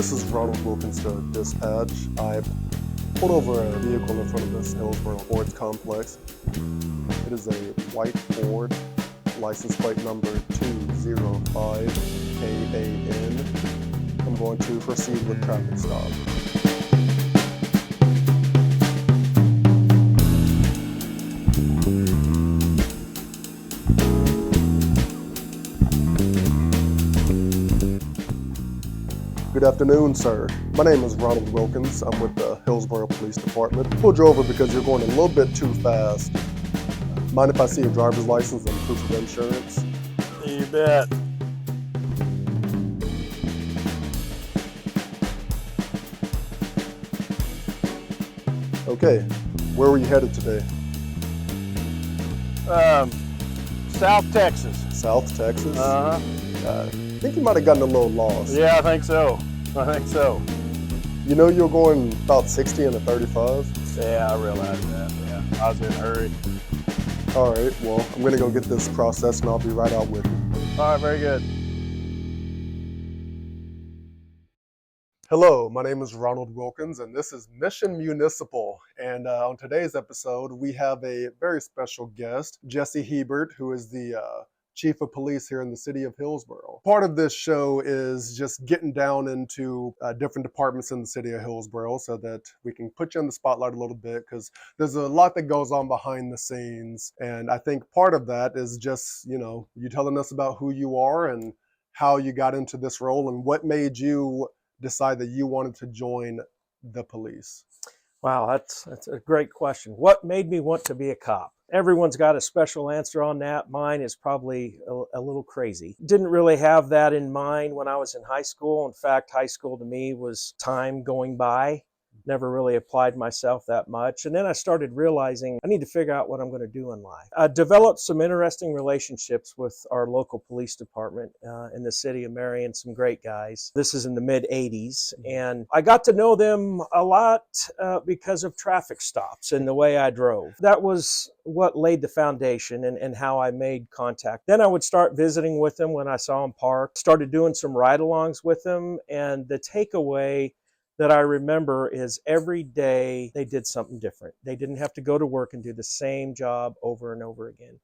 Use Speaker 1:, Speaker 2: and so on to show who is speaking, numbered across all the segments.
Speaker 1: This is Ronald Wilkins to dispatch. I pulled over a vehicle in front of this Hillsboro Sports Complex. It is a white Ford, license plate number 205KAN. I'm going to proceed with traffic stop. Good afternoon, sir. My name is Ronald Wilkins. I'm with the Hillsboro Police Department. Pulled you over because you're going a little bit too fast. Mind if I see your driver's license and proof of insurance?
Speaker 2: You bet.
Speaker 1: Okay, where were you headed today?
Speaker 2: South Texas.
Speaker 1: South Texas?
Speaker 2: Uh-huh.
Speaker 1: I think you might have gotten a little lost.
Speaker 2: Yeah, I think so.
Speaker 1: You know you're going about 60 in a 35?
Speaker 2: Yeah, I realized that. Yeah, I was in a hurry.
Speaker 1: All right, well, I'm gonna go get this processed and I'll be right out with you.
Speaker 2: All right, very good.
Speaker 1: Hello, my name is Ronald Wilkins and this is Mission Municipal. And on today's episode, we have a very special guest, Jesse Hebert, who is the Chief of Police here in the city of Hillsboro. Part of this show is just getting down into different departments in the city of Hillsboro so that we can put you on the spotlight a little bit, because there's a lot that goes on behind the scenes. And I think part of that is just, you telling us about who you are and how you got into this role and what made you decide that you wanted to join the police.
Speaker 2: Wow, that's a great question. What made me want to be a cop? Everyone's got a special answer on that. Mine is probably a little crazy. Didn't really have that in mind when I was in high school. In fact, high school to me was time going by. Never really applied myself that much. And then I started realizing I need to figure out what I'm going to do in life. I developed some interesting relationships with our local police department in the city of Marion, some great guys. This is in the mid-'80s. And I got to know them a lot because of traffic stops and the way I drove. That was what laid the foundation and how I made contact. Then I would start visiting with them when I saw them park, started doing some ride-alongs with them. And the takeaway that I remember is every day they did something different. They didn't have to go to work and do the same job over and over again.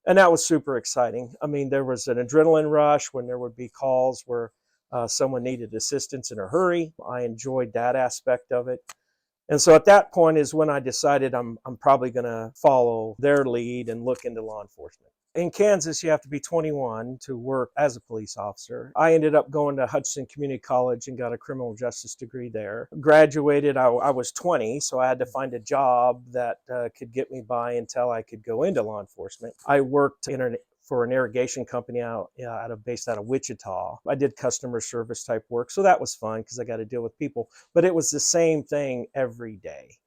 Speaker 2: And that was super exciting. I mean, there was an adrenaline rush when there would be calls where someone needed assistance in a hurry. I enjoyed that aspect of it. And so at that point is when I decided I'm probably going to follow their lead and look into law enforcement. In Kansas, you have to be 21 to work as a police officer. I ended up going to Hudson Community College and got a criminal justice degree there. Graduated, I was 20, so I had to find a job that could get me by until I could go into law enforcement. I worked for an irrigation company based out of Wichita. I did customer service type work, so that was fun because I got to deal with people. But it was the same thing every day.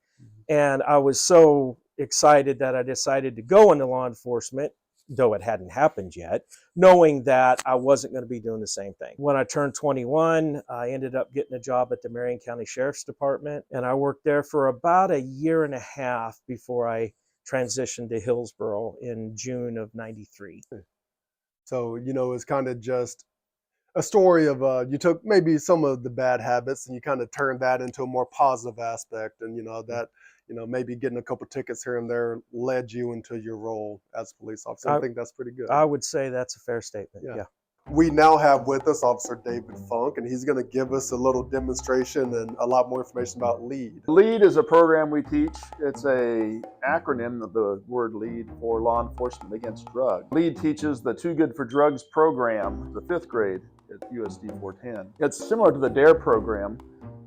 Speaker 2: And I was so excited that I decided to go into law enforcement, though it hadn't happened yet, knowing that I wasn't going to be doing the same thing. When I turned 21, I ended up getting a job at the Marion County Sheriff's Department, and I worked there for about a year and a half before I transitioned to Hillsboro in June of '93.
Speaker 1: So, it's kind of just a story of you took maybe some of the bad habits and you kind of turned that into a more positive aspect, and that maybe getting a couple tickets here and there led you into your role as a police officer. I think that's pretty good.
Speaker 2: I would say that's a fair statement. Yeah.
Speaker 1: We now have with us Officer David Funk, and he's going to give us a little demonstration and a lot more information about LEAD.
Speaker 3: LEAD is a program we teach. It's a acronym of the word LEAD for Law Enforcement Against Drugs. LEAD teaches the Too Good for Drugs program, the 5th grade at USD 410. It's similar to the DARE program,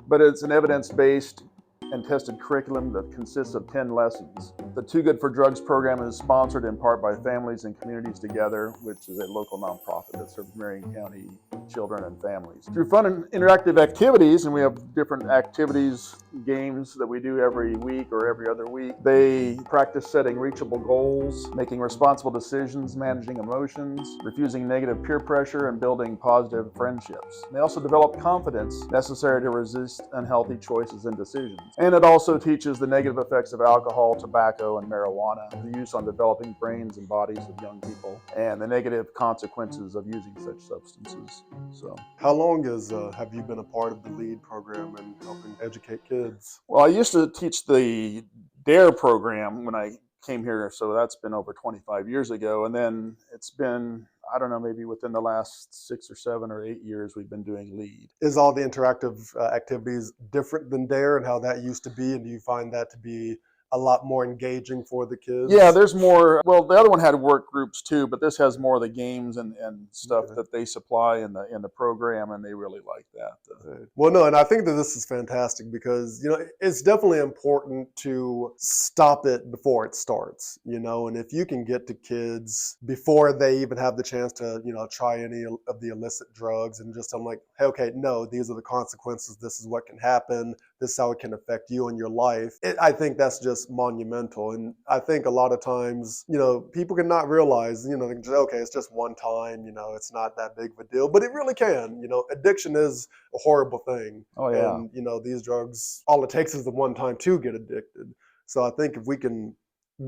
Speaker 3: but it's an evidence-based and tested curriculum that consists of 10 lessons. The Too Good for Drugs program is sponsored in part by Families and Communities Together, which is a local nonprofit that serves Marion County children and families. Through fun and interactive activities, and we have different activities, games that we do every week or every other week, they practice setting reachable goals, making responsible decisions, managing emotions, refusing negative peer pressure, and building positive friendships. They also develop confidence necessary to resist unhealthy choices and decisions. And it also teaches the negative effects of alcohol, tobacco, tobacco and marijuana, the use on developing brains and bodies of young people, and the negative consequences of using such substances. So,
Speaker 1: How long have you been a part of the LEAD program and helping educate kids?
Speaker 3: well, I used to teach the DARE program when I came here, so that's been over 25 years ago. And then it's been, I don't know, maybe within the last 6 or 7 or 8 years, we've been doing LEAD.
Speaker 1: Is all the interactive activities different than DARE and how that used to be? And do you find that to be a lot more engaging for the kids?
Speaker 3: Yeah, there's more. Well, the other one had work groups too, but this has more of the games and stuff
Speaker 1: Okay.
Speaker 3: that they supply in the program, and they really like that.
Speaker 1: Right. Well, no, and I think that this is fantastic because, it's definitely important to stop it before it starts, and if you can get to kids before they even have the chance to, try any of the illicit drugs and just tell them like, hey, okay, no, these are the consequences. This is what can happen. This is how it can affect you and your life. I think that's just monumental. And I think a lot of times, people cannot realize, they can just, okay, it's just one time, it's not that big of a deal, but it really can. Addiction is a horrible thing.
Speaker 3: Oh yeah.
Speaker 1: And, these drugs, all it takes is the one time to get addicted. So I think if we can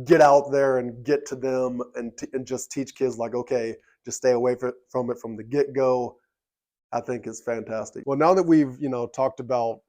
Speaker 1: get out there and get to them and just teach kids like, okay, just stay away from it from the get-go, I think it's fantastic. Well, now that we've, talked about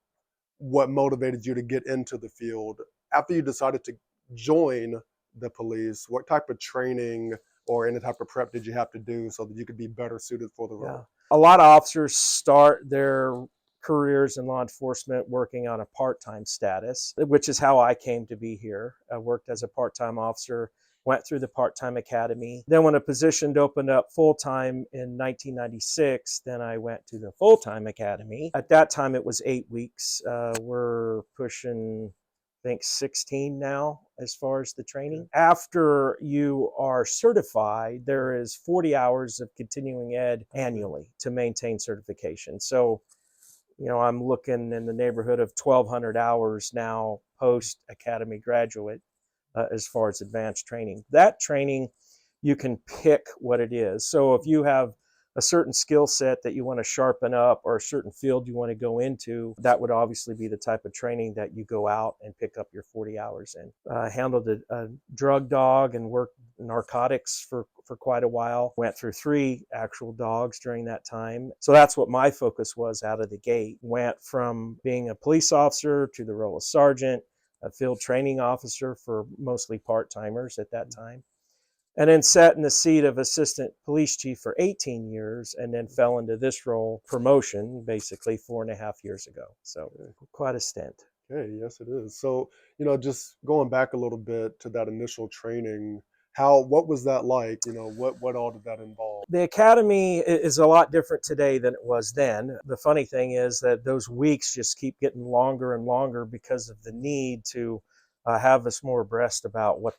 Speaker 1: what motivated you to get into the field, after you decided to join the police, what type of training or any type of prep did you have to do so that you could be better suited for the role?
Speaker 2: Yeah. A lot of officers start their careers in law enforcement working on a part-time status, which is how I came to be here. I worked as a part-time officer, went through the part-time academy. Then when a position opened up full-time in 1996, then I went to the full-time academy. At that time, it was 8 weeks. We're pushing, I think, 16 now as far as the training. After you are certified, there is 40 hours of continuing ed annually to maintain certification. So, I'm looking in the neighborhood of 1,200 hours now post-academy graduate as far as advanced training. That training, you can pick what it is. So if you have a certain skill set that you want to sharpen up or a certain field you want to go into, that would obviously be the type of training that you go out and pick up your 40 hours in. I handled a drug dog and worked narcotics for quite a while. Went through 3 actual dogs during that time. So that's what my focus was out of the gate. Went from being a police officer to the role of sergeant, a field training officer for mostly part-timers at that time, and then sat in the seat of assistant police chief for 18 years and then fell into this role, promotion, basically 4.5 years ago. So quite a stint.
Speaker 1: Okay, yes, it is. So, just going back a little bit to that initial training, what was that like? What all did that involve?
Speaker 2: The academy is a lot different today than it was then. The funny thing is that those weeks just keep getting longer and longer because of the need to have us more abreast about what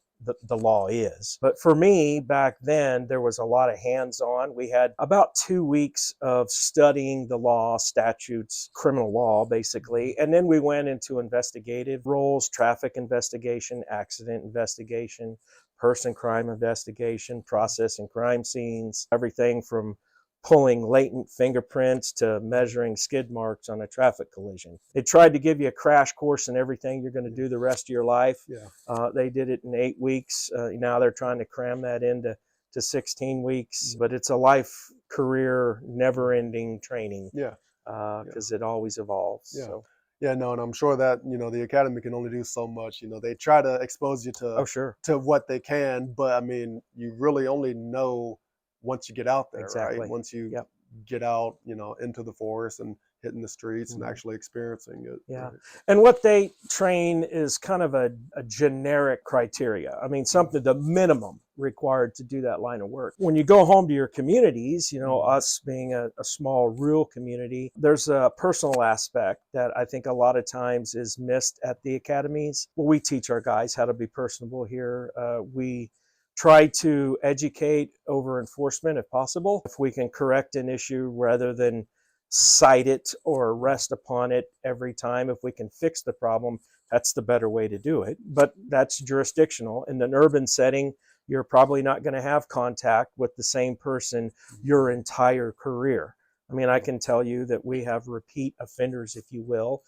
Speaker 2: the law is. But for me, back then, there was a lot of hands-on. We had about 2 weeks of studying the law, statutes, criminal law, basically. And then we went into investigative roles, traffic investigation, accident investigation, person crime investigation, processing crime scenes, everything from pulling latent fingerprints to measuring skid marks on a traffic collision. They tried to give you a crash course in everything you're going to do the rest of your life.
Speaker 1: Yeah.
Speaker 2: They did it in 8 weeks. Now they're trying to cram that into 16 weeks, but it's a life, career, never-ending training.
Speaker 1: Yeah.
Speaker 2: Because it always evolves.
Speaker 1: Yeah.
Speaker 2: So.
Speaker 1: Yeah, no, and I'm sure that, the academy can only do so much. They try to expose you
Speaker 2: Oh, sure.
Speaker 1: to what they can, but I mean, you really only know once you get out there,
Speaker 2: Exactly.
Speaker 1: right? Once you
Speaker 2: Yep.
Speaker 1: get out, into the forest and hitting the streets and
Speaker 2: Mhm.
Speaker 1: actually experiencing it.
Speaker 2: Yeah.
Speaker 1: Right?
Speaker 2: And what they train is kind of a generic criteria. I mean, something, the minimum required to do that line of work. When you go home to your communities, us being a small rural community, there's a personal aspect that I think a lot of times is missed at the academies. Well, we teach our guys how to be personable here. We try to educate over enforcement if possible. If we can correct an issue rather than cite it or rest upon it every time, if we can fix the problem, that's the better way to do it. But that's jurisdictional. In an urban setting, you're probably not going to have contact with the same person your entire career. I mean, I can tell you that we have repeat offenders, if you will,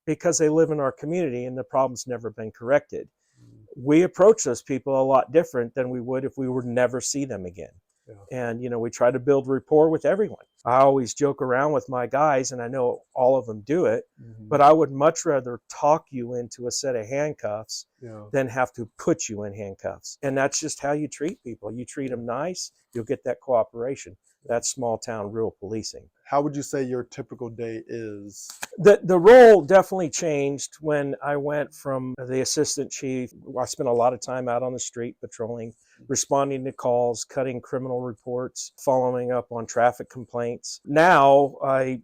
Speaker 2: because they live in our community and the problem's never been corrected. we approach those people a lot different than we would if we would never see them again.
Speaker 1: Yeah.
Speaker 2: And, we try to build rapport with everyone. I always joke around with my guys, and I know all of them do it, but I would much rather talk you into a set of handcuffs than have to put you in handcuffs. And that's just how you treat people. You treat them nice, you'll get that cooperation. That's small town rural policing.
Speaker 1: How would you say your typical day is?
Speaker 2: The role definitely changed when I went from the assistant chief. I spent a lot of time out on the street patrolling, responding to calls, cutting criminal reports, following up on traffic complaints. Now I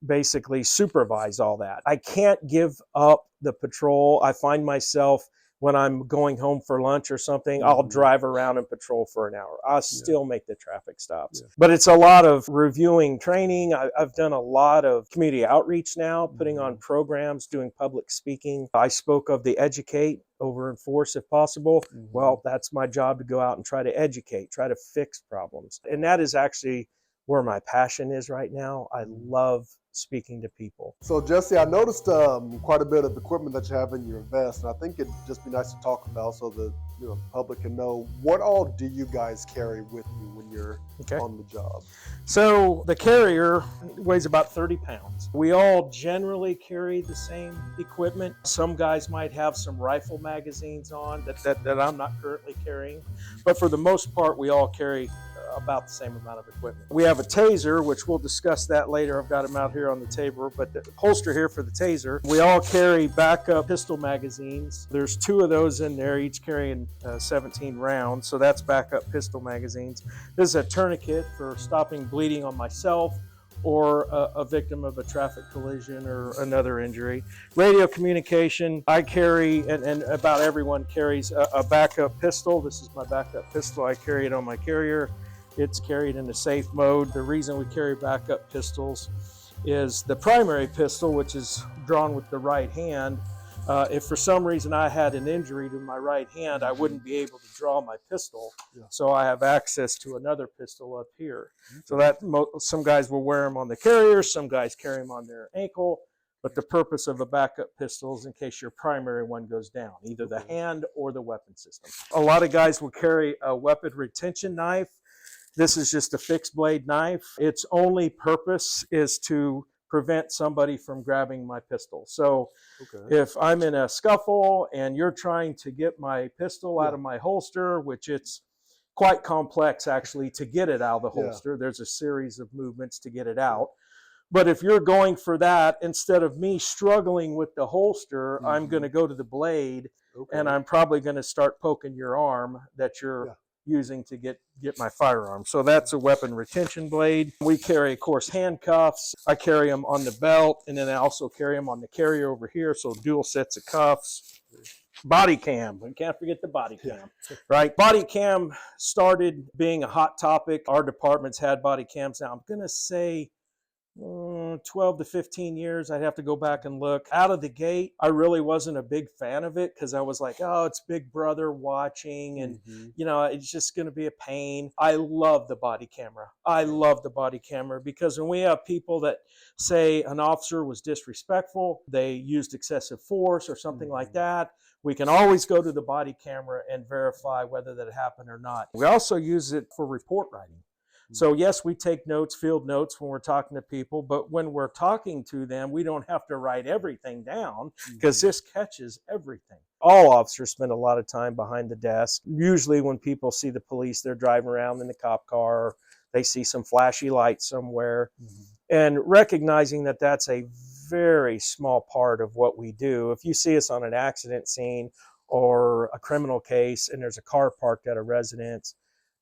Speaker 2: basically supervise all that. I can't give up the patrol. I find myself, when I'm going home for lunch or something, I'll drive around and patrol for an hour. I'll still make the traffic stops. But it's a lot of reviewing training. I've done a lot of community outreach now, putting on programs, doing public speaking. I spoke of the educate over enforce if possible. Well, that's my job, to go out and try to educate, try to fix problems. And that is actually where my passion is right now. I love speaking to people.
Speaker 1: So Jesse, I noticed quite a bit of equipment that you have in your vest, and I think it'd just be nice to talk about so that the public can know, what all do you guys carry with you when you're on the job?
Speaker 2: So the carrier weighs about 30 pounds. We all generally carry the same equipment. Some guys might have some rifle magazines on that I'm not currently carrying, but for the most part, we all carry about the same amount of equipment. We have a Taser, which we'll discuss that later. I've got them out here on the table, but the holster here for the Taser. We all carry backup pistol magazines. There's 2 of those in there, each carrying 17 rounds, so that's backup pistol magazines. This is a tourniquet for stopping bleeding on myself or a victim of a traffic collision or another injury. Radio communication, I carry, and about everyone carries a backup pistol. This is my backup pistol. I carry it on my carrier. It's carried in the safe mode. The reason we carry backup pistols is the primary pistol, which is drawn with the right hand. If for some reason I had an injury to my right hand, I wouldn't be able to draw my pistol. So I have access to another pistol up here. So that some guys will wear them on the carrier, some guys carry them on their ankle. But the purpose of a backup pistol is in case your primary one goes down, either the hand or the weapon system. A lot of guys will carry a weapon retention knife. This is just a fixed blade knife. Its only purpose is to prevent somebody from grabbing my pistol. So if I'm in a scuffle and you're trying to get my pistol out of my holster, which it's quite complex actually to get it out of the holster, there's a series of movements to get it out. But if you're going for that, instead of me struggling with the holster, I'm going to go to the blade and I'm probably going to start poking your arm that you're using to get my firearm. So that's a weapon retention blade. We carry, of course, handcuffs. I carry them on the belt, and then I also carry them on the carrier over here, so dual sets of cuffs. Body cam. We can't forget the body cam, right? Body cam started being a hot topic. Our departments had body cams now. I'm going to say 12 to 15 years. I'd have to go back and look. Out of the gate, I really wasn't a big fan of it because I was like, oh, it's Big Brother watching and, it's just going to be a pain. I love the body camera. I love the body camera because when we have people that say an officer was disrespectful, they used excessive force or something like that, we can always go to the body camera and verify whether that happened or not. We also use it for report writing. So yes, we take notes, field notes when we're talking to people, but when we're talking to them, we don't have to write everything down because this catches everything. All officers spend a lot of time behind the desk. Usually when people see the police, they're driving around in the cop car, or they see some flashy light somewhere. And recognizing that that's a very small part of what we do. If you see us on an accident scene or a criminal case and there's a car parked at a residence,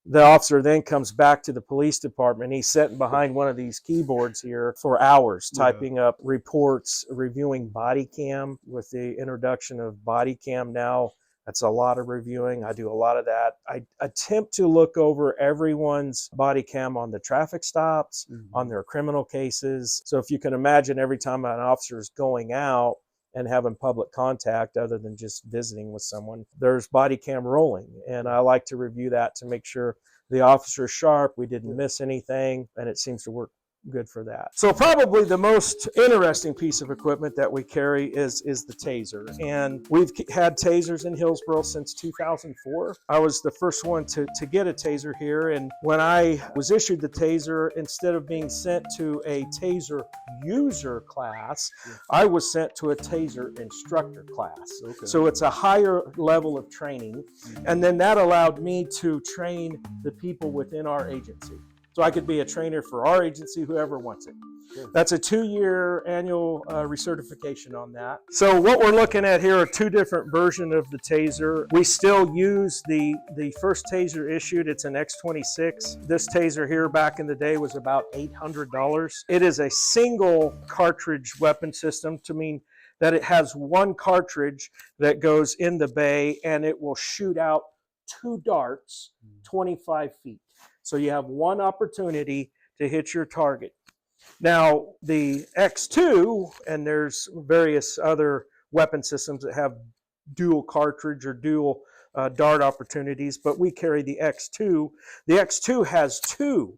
Speaker 2: the officer then comes back to the police department. He's sitting behind one of these keyboards here for hours, typing up reports, reviewing body cam. With the introduction of body cam now, that's a lot of reviewing. I do a lot of that. I attempt to look over everyone's body cam on the traffic stops, on their criminal cases. So if you can imagine, every time an officer is going out and having public contact other than just visiting with someone, there's body cam rolling. And I like to review that to make sure the officer's sharp, we didn't miss anything, and it seems to work good for that. So probably the most interesting piece of equipment that we carry is the Taser. And we've had Tasers in Hillsboro since 2004. I was the first one to get a Taser here. And when I was issued the Taser, instead of being sent to a Taser user class, I was sent to a Taser instructor class.
Speaker 1: Okay.
Speaker 2: So it's a higher level of training. And then that allowed me to train the people within our agency. So I could be a trainer for our agency, whoever wants it.
Speaker 1: Good.
Speaker 2: That's a 2-year annual recertification on that. So what we're looking at here are 2 different versions of the Taser. We still use the first Taser issued. It's an X26. This Taser here back in the day was about $800. It is a single cartridge weapon system, to mean that it has one cartridge that goes in the bay and it will shoot out 2 darts 25 feet. So you have one opportunity to hit your target. Now, the X2, and there's various other weapon systems that have dual cartridge or dual dart opportunities, but we carry the X2. The X2 has 2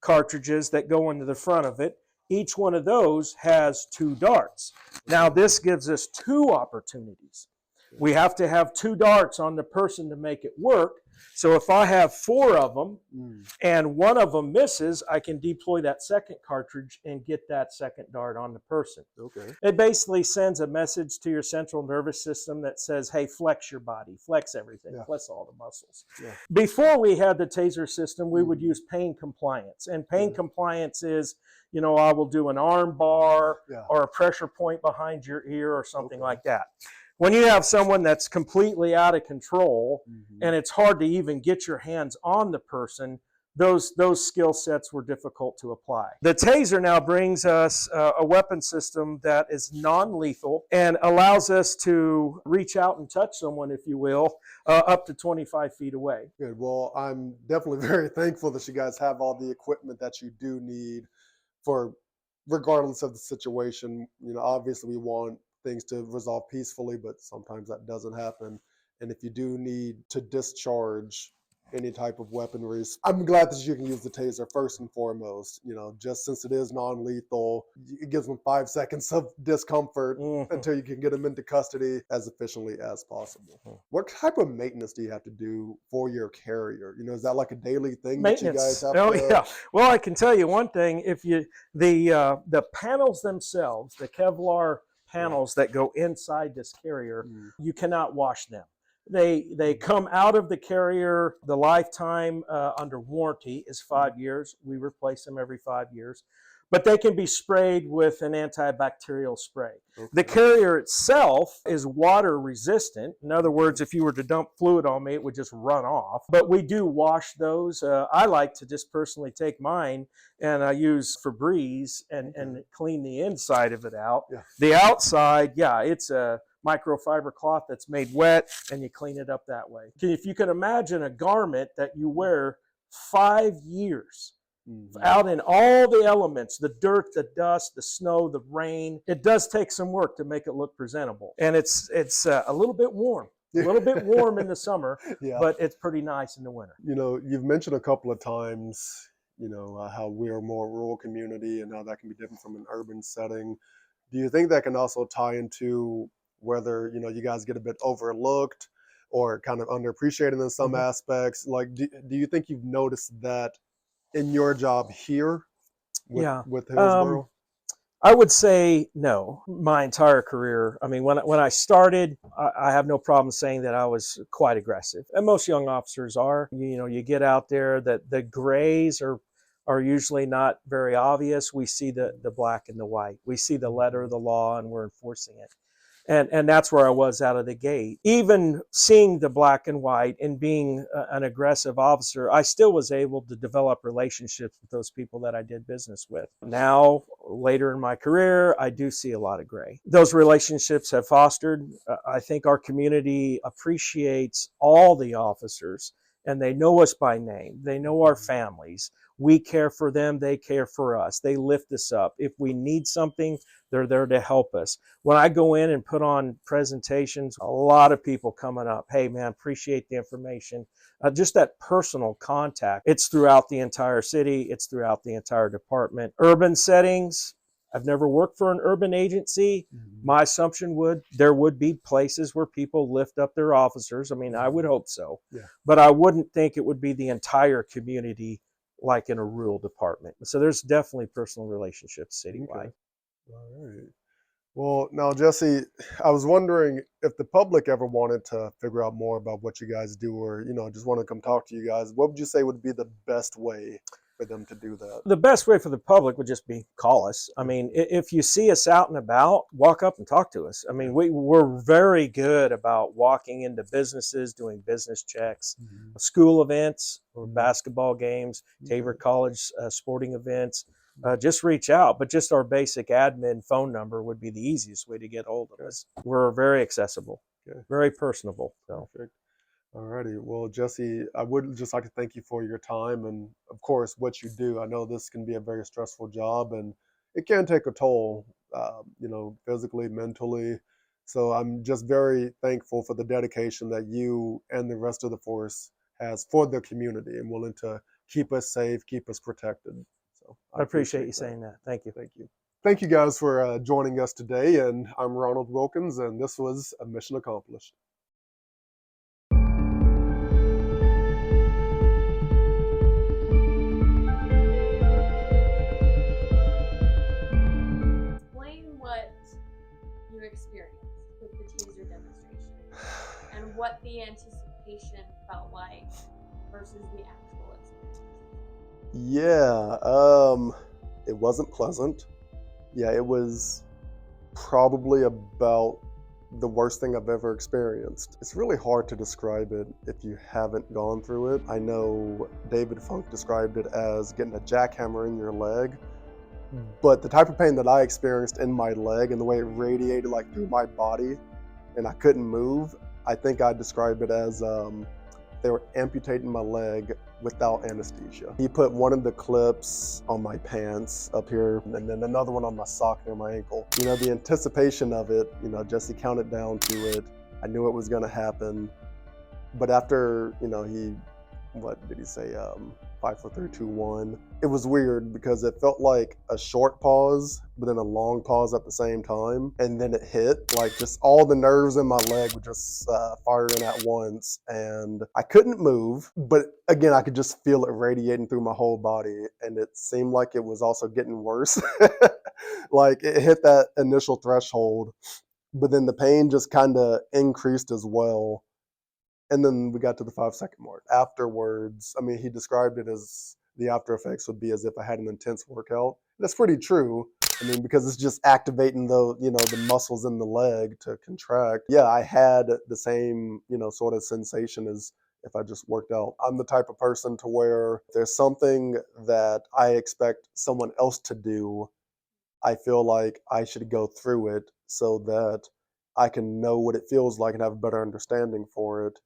Speaker 2: cartridges that go into the front of it. Each one of those has 2 darts. Now, this gives us 2 opportunities. We have to have 2 darts on the person to make it work. So if I have 4 of them and one of them misses, I can deploy that second cartridge and get that second dart on the person.
Speaker 1: Okay.
Speaker 2: It basically sends a message to your central nervous system that says, hey, flex your body, flex everything, flex all the muscles.
Speaker 1: Yeah.
Speaker 2: Before we had the Taser system, we would use pain compliance. And pain compliance is, you know, I will do an arm bar or a pressure point behind your ear or something like that. When you have someone that's completely out of control and it's hard to even get your hands on the person, those skill sets were difficult to apply. The Taser now brings us a weapon system that is non-lethal and allows us to reach out and touch someone, if you will, up to 25 feet away.
Speaker 1: Good. Well, I'm definitely very thankful that you guys have all the equipment that you do need for, regardless of the situation. You know, obviously we want things to resolve peacefully, but sometimes that doesn't happen. And if you do need to discharge any type of weaponry, I'm glad that you can use the Taser first and foremost. You know, just since it is non-lethal, it gives them 5 seconds of discomfort until you can get them into custody as efficiently as possible. What type of maintenance do you have to do for your carrier? You know, is that like a daily thing that you guys have to?
Speaker 2: Yeah. Well, I can tell you one thing. If you the panels themselves, the Kevlar panels that go inside this carrier, you cannot wash them. They come out of the carrier. The lifetime under warranty is 5 years. We replace them every 5 years. But they can be sprayed with an antibacterial spray. Okay. The carrier itself is water resistant. In other words, if you were to dump fluid on me, it would just run off. But we do wash those. I like to just personally take mine and I use Febreze and clean the inside of it out. Yeah. The outside, it's a microfiber cloth that's made wet and you clean it up that way. If you can imagine a garment that you wear 5 years, out in all the elements, the dirt, the dust, the snow, the rain, it does take some work to make it look presentable. And it's a little bit warm. A little bit warm in the summer, but it's pretty nice in the winter.
Speaker 1: You know, you've mentioned a couple of times, you know, how we're a more rural community and how that can be different from an urban setting. Do you think that can also tie into whether, you know, you guys get a bit overlooked or kind of underappreciated in some aspects? Like, do you think you've noticed that in your job here with Hillsboro?
Speaker 2: I would say no. My entire career, I mean, when I started, I have no problem saying that I was quite aggressive. And most young officers are. You know, you get out there, that the grays are usually not very obvious. We see the black and the white. We see the letter of the law and we're enforcing it. And that's where I was out of the gate. Even seeing the black and white and being an aggressive officer, I still was able to develop relationships with those people that I did business with. Now, later in my career, I do see a lot of gray. Those relationships have fostered. I think our community appreciates all the officers and they know us by name. They know our families. We care for them, they care for us. They lift us up. If we need something, they're there to help us. When I go in and put on presentations, a lot of people coming up, hey man, appreciate the information. Just that personal contact. It's throughout the entire city. It's throughout the entire department. Urban settings, I've never worked for an urban agency. My assumption there would be places where people lift up their officers. I mean, I would hope so.
Speaker 1: Yeah.
Speaker 2: But I wouldn't think it would be the entire community like in a rural department. So there's definitely personal relationships citywide.
Speaker 1: Okay. All right. Well, now, Jesse, I was wondering if the public ever wanted to figure out more about what you guys do, or, just want to come talk to you guys, what would you say would be the best way for them to do that?
Speaker 2: The best way for the public would just be call us. I mean, if you see us out and about, walk up and talk to us. I mean, we're very good about walking into businesses, doing business checks, school events or basketball games, Tabor College sporting events. Just reach out, but just our basic admin phone number would be the easiest way to get hold of us. We're very accessible, very personable. So.
Speaker 1: Perfect. All righty. Well, Jesse, I would just like to thank you for your time and, of course, what you do. I know this can be a very stressful job and it can take a toll, physically, mentally. So I'm just very thankful for the dedication that you and the rest of the force has for the community and willing to keep us safe, keep us protected. So
Speaker 2: I appreciate you saying that. Thank you.
Speaker 1: Thank you. Thank you guys for joining us today. And I'm Ronald Wilkins, and this was a mission accomplished.
Speaker 4: Explain what you experienced with the Taser demonstration and what the anticipation felt like versus the actual experience.
Speaker 1: Yeah, it wasn't pleasant. Yeah, it was probably about the worst thing I've ever experienced. It's really hard to describe it if you haven't gone through it. I know David Funk described it as getting a jackhammer in your leg, but the type of pain that I experienced in my leg and the way it radiated like through my body and I couldn't move, I think I described it as they were amputating my leg without anesthesia. He put one of the clips on my pants up here and then another one on my sock near my ankle. The anticipation of it, Jesse counted down to it. I knew it was gonna happen. But after, what did he say? 5, 4, 3, 2, 1. It was weird because it felt like a short pause, but then a long pause at the same time. And then it hit, like just all the nerves in my leg were just firing at once. And I couldn't move, but again, I could just feel it radiating through my whole body. And it seemed like it was also getting worse. Like it hit that initial threshold, but then the pain just kind of increased as well. And then we got to the 5-second mark. Afterwards, I mean, he described it as the after effects would be as if I had an intense workout. That's pretty true. I mean, because it's just activating the muscles in the leg to contract. Yeah, I had the same, sort of sensation as if I just worked out. I'm the type of person to where if there's something that I expect someone else to do, I feel like I should go through it so that I can know what it feels like and have a better understanding for it.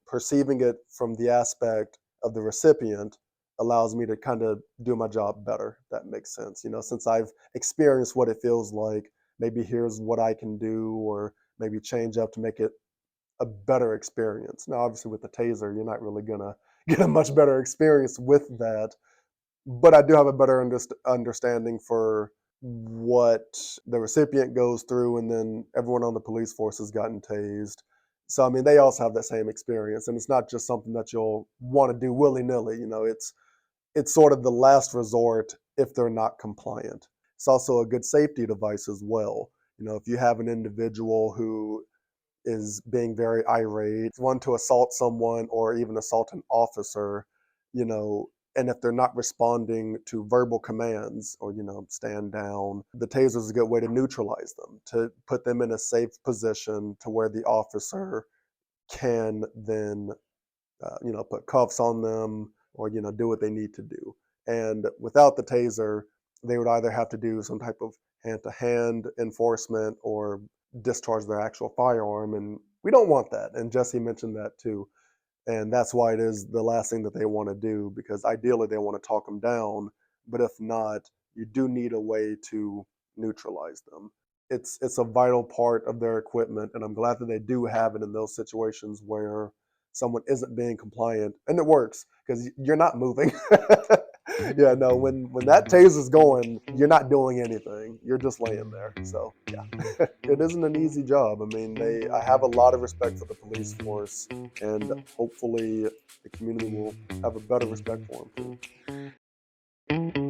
Speaker 1: Perceiving it from the aspect of the recipient allows me to kind of do my job better, if that makes sense. Since I've experienced what it feels like, maybe here's what I can do, or maybe change up to make it a better experience. Now, obviously with the Taser, you're not really gonna get a much better experience with that, but I do have a better understanding for what the recipient goes through, and then everyone on the police force has gotten tased. So, I mean, they also have that same experience, and it's not just something that you'll want to do willy-nilly. It's sort of the last resort if they're not compliant. It's also a good safety device as well. If you have an individual who is being very irate, one to assault someone or even assault an officer, and if they're not responding to verbal commands or, stand down, the taser is a good way to neutralize them, to put them in a safe position to where the officer can then, put cuffs on them or, do what they need to do. And without the taser, they would either have to do some type of hand-to-hand enforcement or discharge their actual firearm. And we don't want that. And Jesse mentioned that too. And that's why it is the last thing that they want to do, because ideally they want to talk them down. But if not, you do need a way to neutralize them. It's a vital part of their equipment, and I'm glad that they do have it in those situations where someone isn't being compliant, and it works because you're not moving. Yeah, no, when that taser's going, you're not doing anything. You're just laying there. So yeah, it isn't an easy job. I mean, I have a lot of respect for the police force, and hopefully the community will have a better respect for them too.